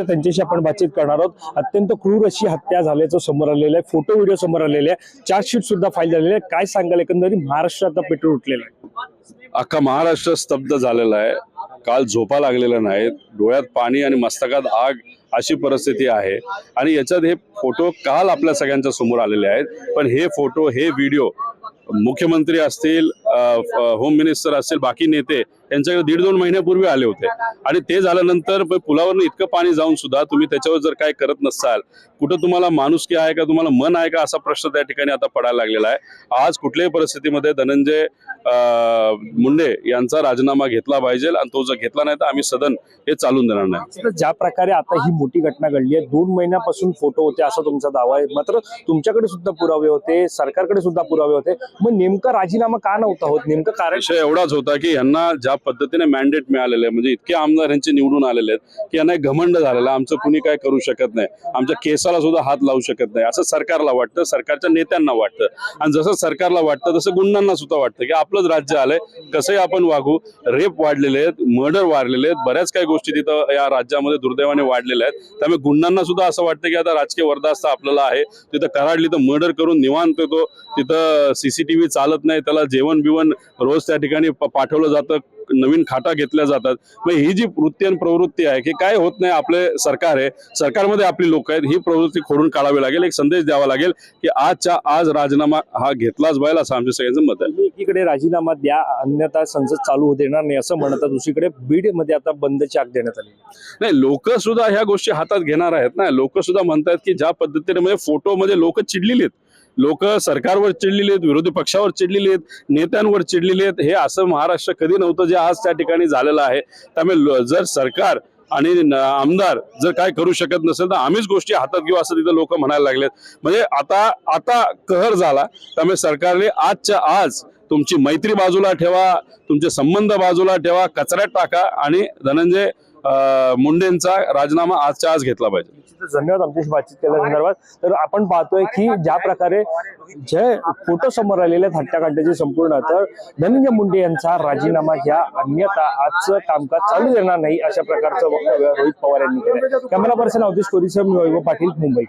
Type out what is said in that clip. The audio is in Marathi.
त्यांच्याशी आपण बातचीत करणार आहोत। अत्यंत क्रूर अशी हत्या झाल्याचं समोर आलेलं आहे, फोटो व्हिडिओ समोर आलेले आहे, चार्जशीट सुद्धा फाईल झालेली आहे। काय सांगाल, एकंदरीत महाराष्ट्र आता पेट्रोल उठलेला आहे? अख्खा महाराष्ट्र स्तब्ध झालेला आहे। काल झोपा लागलेल्या नाहीत, डोळ्यात पाणी आणि मस्तकात आग अशी परिस्थिती आहे। आणि याच्यात हे फोटो काल आपल्या सगळ्यांच्या समोर आलेले आहेत, पण हे फोटो हे व्हिडिओ मुख्यमंत्री असतील, होम मिनिस्टर असतील, बाकी नेते यांच्याकडे 1.5-2 महिन्यापूर्वी आले होते। आणि ते झाल्यानंतर पुलावरून इतकं पाणी जाऊन सुद्धा तुम्ही त्याच्यावर जर काय करत नसाल, कुठं तुम्हाला माणुसकी आहे का, तुम्हाला मन आहे का, असा प्रश्न त्या ठिकाणी आता पडायला लागलेला आहे। आज कुठल्याही परिस्थितीमध्ये धनंजय मुंडे यांचा राजीनामा घेतला पाहिजे, आणि तो जर घेतला नाही तर आम्ही सदन हे चालून देणार नाही। ज्या प्रकारे आता ही मोठी घटना घडली आहे, 2 महिन्यापासून फोटो होते असा तुमचा दावा आहे, मात्र तुमच्याकडे सुद्धा पुरावे होते, सरकारकडे सुद्धा पुरावे होते, मग नेमका राजीनामा का नव्हता होत? नेमकं कारण विषय एवढाच होता की यांना ज्या पद्धतीने मॅन्डेट मिळालेलं आहे, म्हणजे इतके आमदार यांचे निवडून आलेले आहेत की यांना एक घमंड झालेला, आमचं कुणी काय करू शकत नाही, आमच्या केसाला सुद्धा हात लावू शकत नाही, असं सरकारला वाटतं, सरकारच्या नेत्यांना वाटतं। आणि जसं सरकारला वाटतं तसं गुंडांना सुद्धा वाटतं की आपलंच राज्य आलंय, कसंही आपण वागू। रेप वाढलेले आहेत, मर्डर वाढलेले आहेत, बऱ्याच काही गोष्टी तिथं या राज्यामध्ये दुर्दैवाने वाढलेल्या आहेत। त्यामुळे गुंडांना सुद्धा असं वाटतं की आता राजकीय वरदास्त आपल्याला आहे, तिथं कराडली तर मर्डर करून निवांत येतो, तिथं सीसीटीव्ही चालत नाही, त्याला जेवण बिवण रोज त्या ठिकाणी पाठवलं जातं, नवीन खाटा घेतल्या जातात। मग ही जी वृत्ती आणि प्रवृत्ती आहे की काय होत नाही, आपले सरकार आहे, सरकारमध्ये आपली लोक आहेत, ही प्रवृत्ती खोडून काढावी लागेल, एक संदेश द्यावा लागेल की आजच्या आज राजीनामा हा घेतलाच पाहिजे, असं आमच्या सगळ्यांचं मत आहे। एकीकडे राजीनामा द्या, अन्यथा संसद चालू देणार नाही असं म्हणतात, दुसरीकडे बीड मध्ये आता बंदची आग देण्यात आली नाही। लोक सुद्धा ह्या गोष्टी हातात घेणार आहेत ना, लोक सुद्धा म्हणतात की ज्या पद्धतीने म्हणजे फोटो मध्ये लोक चिडलेली आहेत, लोक सरकारवर चिडलेले आहेत, विरोधी पक्षावर चिडलेले आहेत, नेत्यांवर चिडलेले आहेत। हे असं महाराष्ट्र कधी नव्हतं जे आज त्या ठिकाणी झालेलं आहे। त्यामुळे जर सरकार आणि आमदार जर काय करू शकत नसेल तर आम्हीच गोष्टी हातात घेऊ, असं तिथं लोक म्हणायला लागलेत। म्हणजे आता कहर झाला। त्यामुळे सरकारने आजच्या आज तुमची मैत्री बाजूला ठेवा, तुमचे संबंध बाजूला ठेवा, कचऱ्यात टाका आणि धनंजय मुंडेंचा राजीनामा आजच्या आज घेतला पाहिजे। धन्यवाद आमच्याशी बातचीत केल्या संदर्भात। तर आपण पाहतोय की ज्या प्रकारे जे फोटो समोर आलेले आहेत हत्याकांडाचे संपूर्ण, तर धनंजय मुंडे यांचा राजीनामा घ्या, अन्यथा आजचं कामकाज चालू देणार नाही, अशा प्रकारचं वक्तव्य रोहित पवार यांनी केलं। कॅमेरा पर्सन अवधेश कोरीसह मी वैभव पाटील, मुंबई।